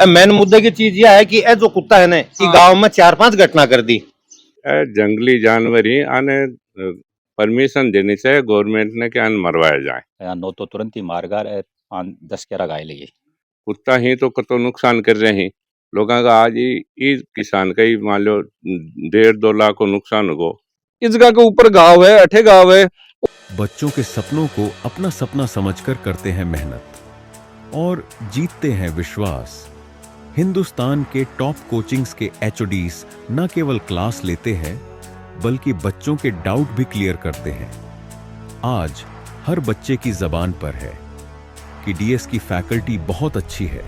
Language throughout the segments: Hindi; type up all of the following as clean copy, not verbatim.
मेन मुद्दे की चीज यह है कि ये जो कुत्ता है ना ये गांव में 4-5 घटना कर दी। जंगली जानवर ही आने परमिशन देनी चाहिए गवर्नमेंट ने कि आन मरवाया जाए। नो तो तुरंत ही मारगार 10-11 घायल है। कुत्ता ही तो कतो नुकसान कर रहे हैं लोगों का। आज ही किसान का ही मान लो 1.5-2 लाख को नुकसान हो। इस जगह के ऊपर गांव है, अठे गांव है। बच्चों के सपनों को अपना सपना समझकर करते हैं मेहनत और जीतते हैं विश्वास। हिंदुस्तान के टॉप कोचिंग्स के एचओडीज न केवल क्लास लेते हैं बल्कि बच्चों के डाउट भी क्लियर करते हैं। आज हर बच्चे की जबान पर है कि डीएस की फैकल्टी बहुत अच्छी है।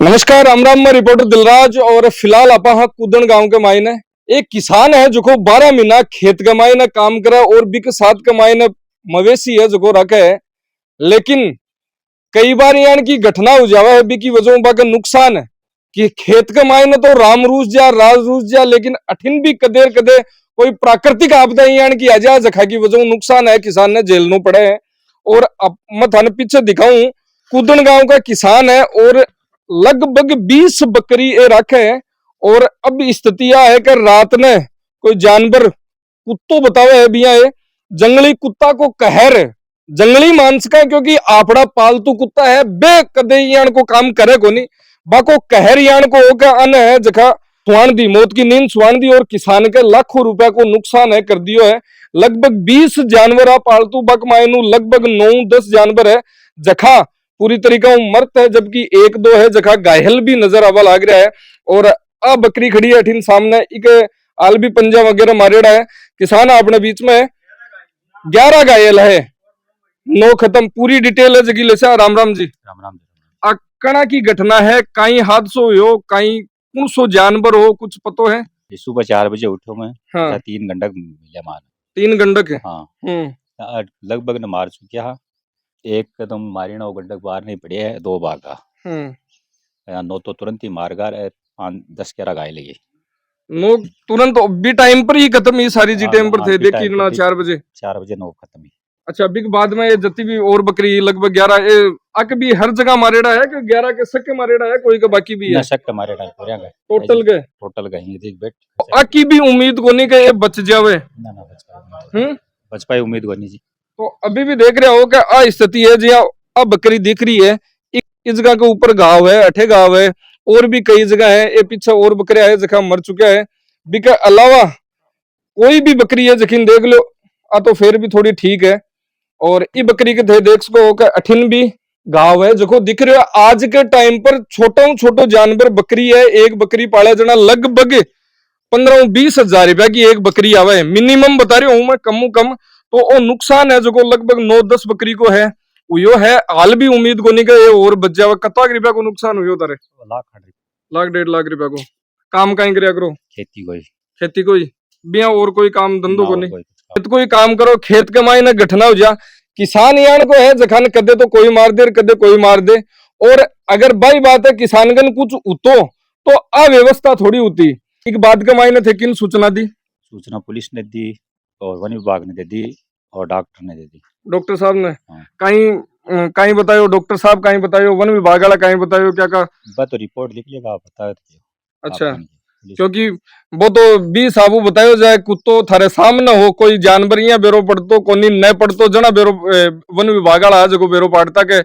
नमस्कार, राम मैं रिपोर्टर दिलराज और फिलहाल आप कुदन गांव के मायने एक किसान है जो 12 महीना खेत के मायने काम करे और बिक साथ के मायने मवेशी है जो रखे है। लेकिन कई बार यहाँ की घटना हो जावा है बिकी वजह का नुकसान है कि खेत के मायने तो राम रूस जा राज रूस जा, लेकिन अठिन भी कदे कदे कोई प्राकृतिक आपदा यहाँ की आ जा जखा की वजह नुकसान है, किसान ने झेलना पड़े है। और अब मैं थाने पीछे दिखाऊं, कुदन गांव का किसान है और लगभग 20 बकरी रखे है। और अब स्थिति यह है कि रात ने कोई जानवर कुत्तो बतावे है बिया है जंगली कुत्ता को कहर जंगली मांस का, क्योंकि आपड़ा पालतू कुत्ता है बे कदे यान को काम करे को नहीं बाको कहर यान को होकर अन है जखा सुहान दी मौत की नींद सुहान दी और किसान के लाखों रुपया को नुकसान है कर दियो है। लगभग 20 जानवर पालतू बक मायनू लगभग 9-10 जानवर है जखा पूरी तरीका मरत है, जबकि 1-2 है जखा घायल भी नजर आवा लाग रहा है। और आ बकरी खड़ी है अठीन सामने इक आलबी पंजा वगैरह मारेड़ा है। किसान अपने बीच में 11 घायल है, 9 खत्म। पूरी डिटेल है जगी ले राम राम जी। राम राम जी। अकड़ा की घटना है, कहीं हादसो हो कहीं कौन सो जानवर हो कुछ पतो है? सुबह 4 बजे उठो मैं। हाँ। 3 गंडक मिले मान। 3 गंडक है। हाँ। लगभग न मार चुके हाँ। एक कदम मारी ना वो गंडक बाहर नहीं पड़े है, 2 भागा। नो तो तुरंत ही मारगार 10-11 घायल है। नो तुरंत भी टाइम पर ही खत्म, ये सारी जी टाइम पर थे देखी ना 4 बजे। 4 बजे 9 खत्म ही। अच्छा, बिग बाद में ये जती भी और बकरी लगभग 11 अक भी हर जगह मारेड़ा है कि 11 के सके मारेड़ा है, कोई का बाकी भी है? सके मारेड़ा पूरा गए टोटल गए ये देख बैठ। आकी भी उम्मीद को नहीं कि ये बच जावे ना बच पाए उम्मीद को नहीं जी। तो अभी भी देख रहे हो कि आ स्थिति है जी। अब बकरी दिख रही है, इस जगह के ऊपर गांव है, अठे गांव है और भी कई जगह है। ये पीछे और बकरे है जखा मर चुका है। बिके अलावा कोई भी बकरी है जखीन देख लो आ तो फिर भी थोड़ी ठीक है। और ई बकरी के थे देख सको कि अठिन भी गांव है जो दिख रहे हो। आज के टाइम पर छोटो जानवर बकरी है, एक बकरी पाले जना लगभग 15-20 हजार रुपया की एक बकरी आवे मिनिमम बता रही हूं मैं, कम तो वो नुकसान है जो लगभग 9-10 बकरी को है। यो है हाल भी उम्मीद को नहीं गए और बच जावा। कता रुपया को नुकसान हुई तारे? लाख 1.5 लाख रुपया को। काम कहीं करया करो? खेती कोई बिया और कोई काम धंधो को नहीं? खेत कोई काम करो, खेत के मायने घटना हो जा। किसान यान को है जखान कदे तो कोई मार दे कदे कोई मार दे। और अगर भाई बात है किसानगन कुछ उतो तो अव्यवस्था थोड़ी होती। एक बात के मायने थे किन सूचना दी? सूचना पुलिस ने दी और वन विभाग ने दे दी और डॉक्टर ने दे दी। डॉक्टर साहब ने कहीं बतायो? डॉक्टर साहब कहीं बतायो? वन विभाग वाला कहीं बतायो? क्या का तो रिपोर्ट लिख लेगा बता। अच्छा, क्योंकि वो तो 20 साबू बतायो जाए कुत्तो थारे सामने हो कोई जानवर या बेरो पड़तो कोनी न पड़तो जना बेरो वन विभाग वाला जो बेरो पाड़ता के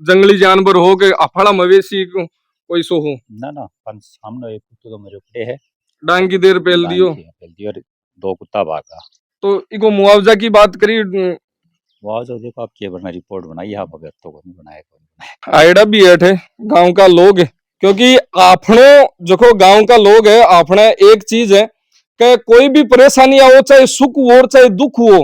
जंगली जानवर हो के अफाड़ा मवेशी कोई सो हो ना सामने एक कुत्तो तो मेरे पड़े है, डांग की देर पेल दियो और 2 कुत्ता भागा। तो इको मुआवजा की बात करी? मुआवजा देखो आप क्या बना रिपोर्ट बनाई आप अगर तो नहीं बनाया आइडा भी है गांव का लोग, क्योंकि आपनो जो गांव का लोग है आपने एक चीज है कि कोई भी परेशानी आओ चाहे सुख हो चाहे दुख हो,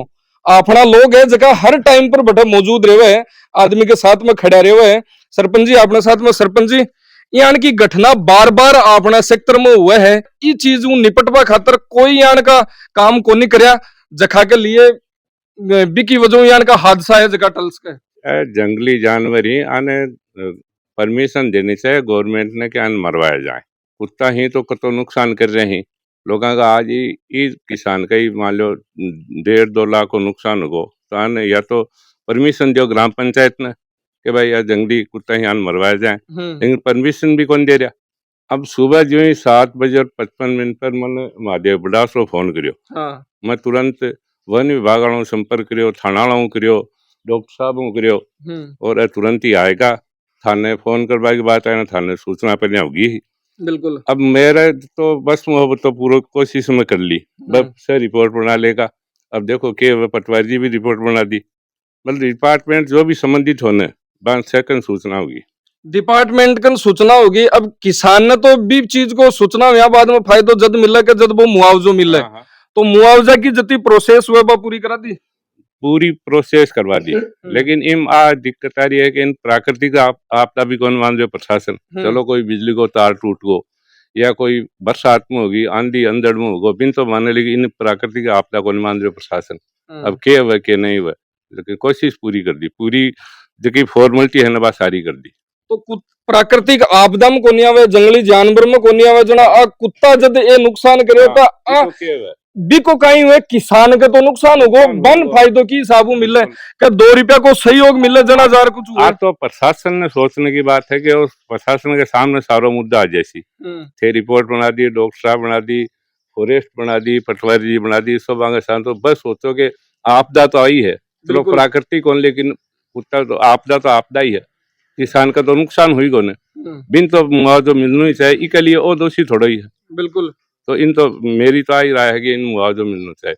अपना लोग है जगह हर टाइम पर बटे मौजूद रहे है, आदमी के साथ में खड़ा रहे है। सरपंच जी अपने साथ में, सरपंच जी यान की घटना बार बार अपना सेक्टर में हुआ है, ये चीज निपटवा खातर कोई यान का काम को नहीं करया जखा के लिए बिकी वजह यान का हादसा है जगह टल्स के। जंगली जानवर ही आने परमिशन देनी चाहिए गवर्नमेंट ने कि आन मरवाया जाए। कुत्ता ही तो कतो नुकसान कर रहे हैं लोगों का। आज ही किसान का ही मान लो 1.5-2 लाख को नुकसान हो तो आन या तो परमिशन दो ग्राम पंचायत ने कि भाई यह जंगली कुत्ता यहाँ मरवाया जाए, लेकिन परमिशन भी कौन दे रहा। अब सुबह जो ही 7:55 पर मैंने महादेव बड़ास को फोन करियो, मैं तुरंत वन विभाग वालों संपर्क करियो, थाना वालों करियो, डॉक्टर साहब करियो, और ये तुरंत ही आएगा। थाने फोन करवा की बात है ना, थाने सूचना पहले होगी ही। बिल्कुल। अब मेरा तो बस मोहब्बत तो पूरी कोशिश में कर ली, बस से रिपोर्ट बना लेगा। अब देखो के पटवारी जी भी रिपोर्ट बना दी, मतलब डिपार्टमेंट जो भी संबंधित होने बाद सेकंड सूचना होगी, डिपार्टमेंट का सूचना होगी। अब किसान ने तो भी चीज को सूचना यहाँ बाद में फायदो जद मिला के जब वो मुआवजो मिले, तो मुआवजा की जितनी प्रोसेस हुआ वो पूरी करा दी, पूरी प्रोसेस करवा दी। लेकिन इन आज दिक्कत आ रही है कि इन प्राकृतिक आपदा भी कौन मान रहे प्रशासन। चलो कोई बिजली को तार टूट गो या कोई बरसात में होगी, आंधी अंधड़ में होगा, बिन तो माने, लेकिन इन प्राकृतिक आपदा कौन मान रहे प्रशासन। अब के हुआ के नहीं हुआ, लेकिन कोशिश पूरी कर दी, पूरी जो फॉर्मेलिटी है ना बात सारी कर दी। तो प्राकृतिक आपदा में कोनी आवे, जंगली जानवर में कोनी आवे, जना आ कुत्ता जद ये नुकसान करे तो बिको कहीं हुए किसान के तो नुकसान होगो, बन फायदो की हिसाबो मिले कि 2 रुपया को सहयोग मिले जना जार कुछ हुआ। तो प्रशासन ने सोचने की बात है कि उस प्रशासन के सामने सारा मुद्दा आ जैसी थे, रिपोर्ट बना दी, डॉक्टर साहब बना दी, फॉरेस्ट बना दी, पटवारी जी बना दी, सब आगे साथ। तो बस सोचो कि आपदा तो आई है, चलो प्राकृतिक कौन, लेकिन कुत्ता तो आपदा ही है, किसान का तो नुकसान हुई कौन, बिन तो मुआवजा मिलना ही चाहिए, इसके लिए वो दोषी थोड़ा ही है। बिल्कुल। तो इन तो मेरी तो आई राय है कि इन मुआवजा मिलना चाहिए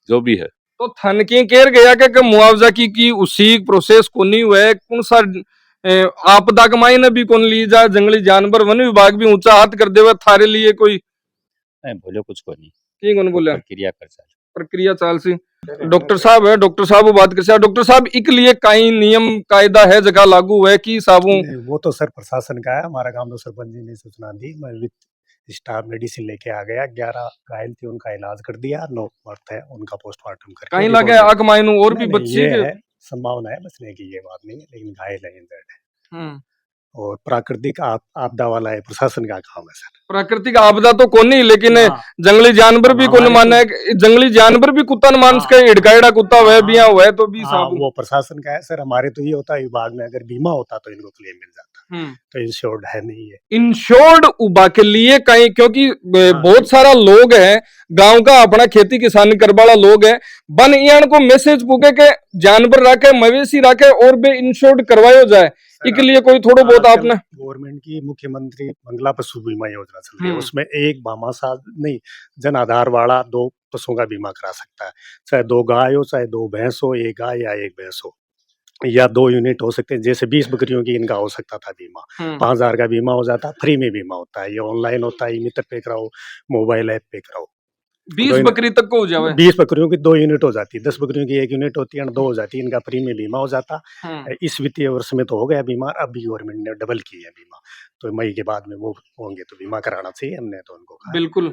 जो भी है। तो थन की केर गया कि मुआवजा की उसी प्रोसेस को नहीं हुआ, कौन सा आपदा के मायने भी कौन ली जाए, जंगली जानवर वन विभाग भी ऊंचा हाथ कर देवे थारे लिए कोई बोलो कुछ को नहीं, की कौन बोले प्रक्रिया चाल सी। डॉक्टर साहब है, डॉक्टर साहब बात कर, डॉक्टर साहब इक लिए कई नियम कायदा है जगह लागू है कि साबू वो तो सर प्रशासन का है, हमारा काम तो सरपंच जी ने सूचना दी, मैं विद स्टाफ मेडिसिन लेके आ गया, 11 घायल थे उनका इलाज कर दिया, 9 मर्द है उनका पोस्टमार्टम करके कहीं लगे आग मायनू और भी बच्चे है, संभावना है बचने की, ये बात नहीं है, लेकिन घायल है, इंजर्ड है। और प्राकृतिक आपदा वाला है प्रशासन का काम है सर। प्राकृतिक आपदा तो कौन नहीं, लेकिन जंगली जानवर भी कौन माना है, जंगली जानवर भी कुत्ता न मानस के हिड़काड़ा कुत्ता वह भी हुआ है तो भी वो प्रशासन का है सर। हमारे तो ये होता है विभाग में अगर बीमा होता तो इनको क्लेम मिल जाता, तो इंश्योर्ड है नहीं है। इंश्योर्ड उबा के लिए कहीं, क्योंकि बहुत सारा लोग है गांव का अपना खेती किसानी कर वाला लोग है, बन इन को मैसेज पूके के जानवर रखे मवेशी रखे और बे इंश्योर्ड करवायो जाए, इसके लिए कोई थोड़ा बहुत आपने गवर्नमेंट की मुख्यमंत्री मंगला पशु बीमा योजना चल रही है, उसमें एक भामाशाह नहीं जन आधार वाला 2 पशुओं का बीमा करा सकता है, चाहे 2 गाय हो, चाहे 2 भैंस हो, 1 गाय या 1 भैंस हो, या 2 यूनिट हो सकते हैं। जैसे 20 बकरियों की इनका हो सकता था बीमा, 5000 का बीमा हो जाता, फ्री में बीमा होता है, ये ऑनलाइन होता है, ई-मित्र पे कराओ, मोबाइल ऐप पे कराओ। 20 बकरी तक को हो जावे, 20 बकरियों की 2 यूनिट हो जाती है, 10 बकरियों की 1 यूनिट होती है, 2 हो जाती है, इनका फ्री में बीमा हो जाता। इस वित्तीय वर्ष में तो हो गया बीमार, अब भी गवर्नमेंट ने डबल की है बीमा, तो मई के बाद में वो होंगे तो बीमा कराना चाहिए, हमने तो उनको कहा। बिल्कुल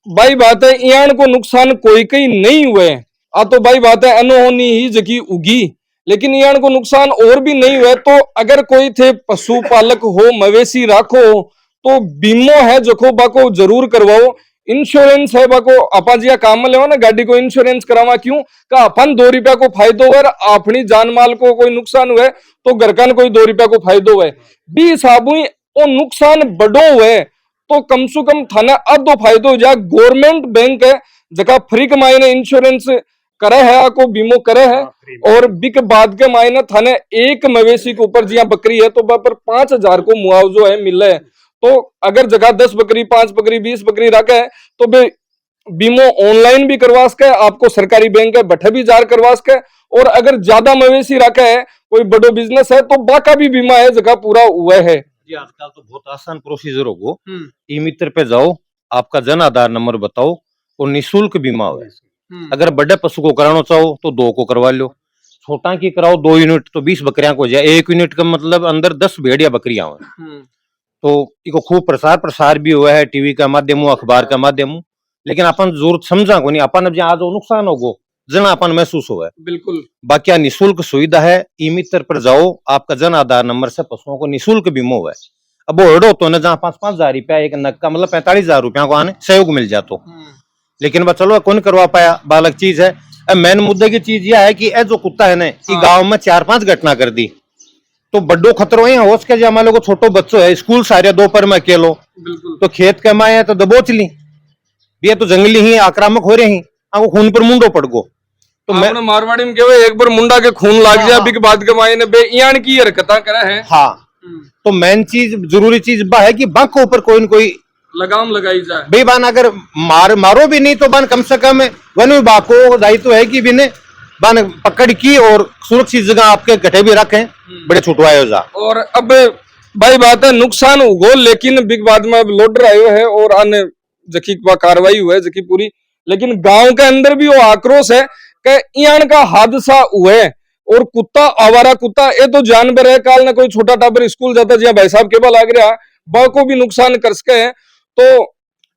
भाई बात है, यान को नुकसान कोई कहीं नहीं हुए आ, तो भाई बात है अनहोनी ही जगी उगी, लेकिन यान को नुकसान और भी नहीं हुए। तो अगर कोई थे पशुपालक हो, मवेशी राखो, तो बीमो है जो बाको जरूर करवाओ, इंश्योरेंस है बाको अपा जिया काम में ले ना, गाड़ी को इंश्योरेंस करावा क्यों का अपन 2 रुपया को फायदो हुआ, अपनी जान माल को कोई नुकसान हुए तो घर का कोई 2 रुपया को फायदो हुए, 20 आबू और नुकसान बड़ो हुए तो कम से कम थाना अधो फायदो हो जाए। गवर्नमेंट बैंक है जगह फ्री के मायने इंश्योरेंस करे है, आपको बीमो करे है, और बिक बाद के मायने थाने एक मवेशी के ऊपर जिया बकरी है तो पर 5000 को मुआवजो है मिले। तो अगर जगह 10 बकरी, 5 बकरी, 20 बकरी रखे तो बीमो ऑनलाइन भी करवा सके, आपको सरकारी बैंक है बठे भी जार करवा सके, और अगर ज्यादा मवेशी रखे है, कोई बड़ो बिजनेस है तो बाका भी बीमा है जगह पूरा हुआ है। जी आजकल तो बहुत आसान प्रोसीजर होगो, ई-मित्र पे जाओ, आपका जन आधार नंबर बताओ और निःशुल्क बीमा हो। अगर बड़े पशु को कराना चाहो तो 2 को करवा लो, छोटा की कराओ 2 यूनिट तो 20 बकरियां को जाए, 1 यूनिट का मतलब अंदर 10 भेड़िया बकरियां हो। तो इको खूब प्रसार भी हुआ है, टीवी का माध्यम, अखबार का माध्यम, लेकिन अपन जरूरत समझा को नहीं, अपन अब आज नुकसान होगो जना अपन महसूस हुआ है। बिल्कुल बाकी निःशुल्क सुविधा है, ई-मित्र पर जाओ, आपका जन आधार नंबर से पशुओं को निःशुल्क बीमा हुआ है। अब वो हड़ो तो न जहाँ 5-5 रुपया एक नग का मतलब 45,000 रुपया को आने सहयोग मिल जातो, लेकिन बस चलो कौन करवा पाया, बालक चीज है। अब मेन मुद्दे की चीज यह है कि ये जो कुत्ता है ना कि गांव में 4-5 घटना कर दी तो बड्डो खतरो है हो सके हमारे लोग छोटो बच्चो है स्कूल सारे दोपहर में अकेलो तो खेत कमाए है तो दबोच ली ये तो जंगली ही आक्रामक हो रहे ही आपको खून पर मुंडो पड़ गो तो मैं मारवाड़ी में कहवे एक बार मुंडा के खून लाग गया बिक बाद के मायने बे यान की हरकतां करे है। हाँ तो मेन चीज जरूरी चीज बा है कि बाघ के ऊपर कोई न कोई लगाम लगाई जाए भाई बान अगर मारो भी नहीं तो बान कम से कम वन विभाग को दायित्व है कि बिने बान पकड़ की और सुरक्षित जगह आपके गठे भी रखें बड़े छुटवाए जा। और अब भाई बात है नुकसान हो लेकिन बिग बाद में अब लोडर आयो है और अन्य जकी कार्रवाई हुआ है जकी पूरी लेकिन गांव के अंदर भी वो आक्रोश है कि यान का हादसा हुआ है और कुत्ता आवारा कुत्ता ये तो जानवर है काल ना कोई छोटा टाबर स्कूल जाता जी भाई साहब केबल लाग रहा बा को भी नुकसान कर सके है तो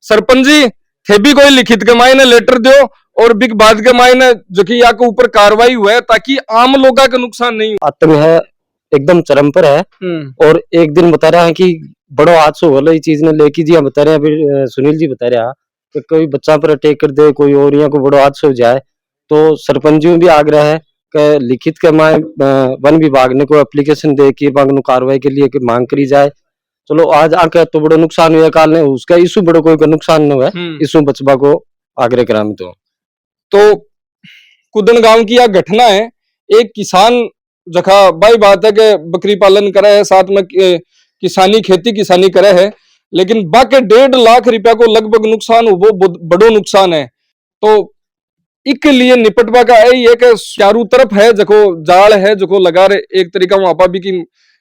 सरपंच जी थे भी कोई लिखित के मायने लेटर दो और बिग बाद के मायने जो कि यहाँ के ऊपर कार्रवाई हुआ है ताकि आम लोगों का नुकसान नहीं हो। आतंक है एकदम चरम पर है और एक दिन बता रहा है कि बड़ो हादसा हो रहा चीज ने लेके जी बता रहे हैं अभी सुनील जी बता रहा कि कोई बच्चा पर अटैक कर दे कोई और यहाँ को बड़ो हादसा हो जाए तो सरपंच जी भी आग्रह है कि लिखित के माय वन विभाग ने कोई एप्लीकेशन दे के कार्रवाई के लिए मांग करी जाए। चलो आज आके तो बड़ो नुकसान हुआ काल ने उसका इशू बड़ो कोई नुकसान न हुआ इशू बचबा को आग्रह करा में तो कुदन गांव की यह घटना है एक किसान जखा भाई बात है कि बकरी पालन करे है साथ में किसानी खेती किसानी करे है लेकिन बाकी 1.5 लाख रुपया को लगभग नुकसान वो बड़ो नुकसान है तो इसके लिए निपटवा का यही है कि चारों तरफ है जको जाल है जको लगा रहे एक तरीका वहां पर भी की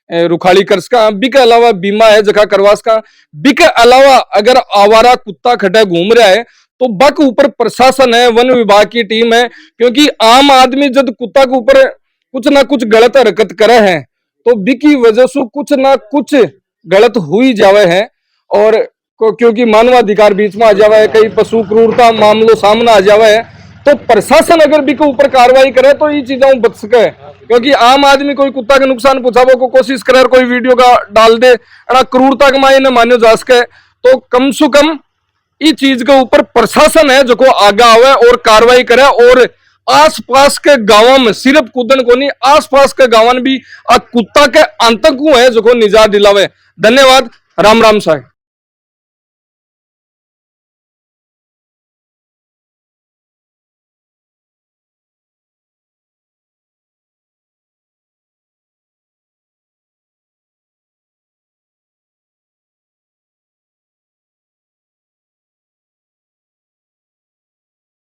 रुखाली कर सका बिके अलावा बीमा है जगह करवा सका बिके अलावा अगर आवारा कुत्ता खड़ा घूम रहा है तो बक ऊपर प्रशासन है वन विभाग की टीम है क्योंकि आम आदमी जब कुत्ता के ऊपर कुछ ना कुछ गलत हरकत करे हैं तो बिकी वजह से कुछ ना कुछ गलत हुई जावे है और क्योंकि मानवाधिकार बीच में आ जावे है कई पशु क्रूरता मामलों सामने आ जावे है तो प्रशासन अगर भी के ऊपर कार्रवाई करे तो ये चीजें बच सके क्योंकि आम आदमी कोई कुत्ता के नुकसान पहुंचाने को कोशिश करे कोई वीडियो का डाल दे क्रूरता के मायने मान्यो जा सके तो कम से कम इस चीज के ऊपर प्रशासन है जो को आगे आवे और कार्रवाई करे और आसपास के गांवों में सिर्फ कुदन को नहीं आसपास के गांवों में भी कुत्ता के आतंक है जो को निजात दिलावे। धन्यवाद। राम राम साहब।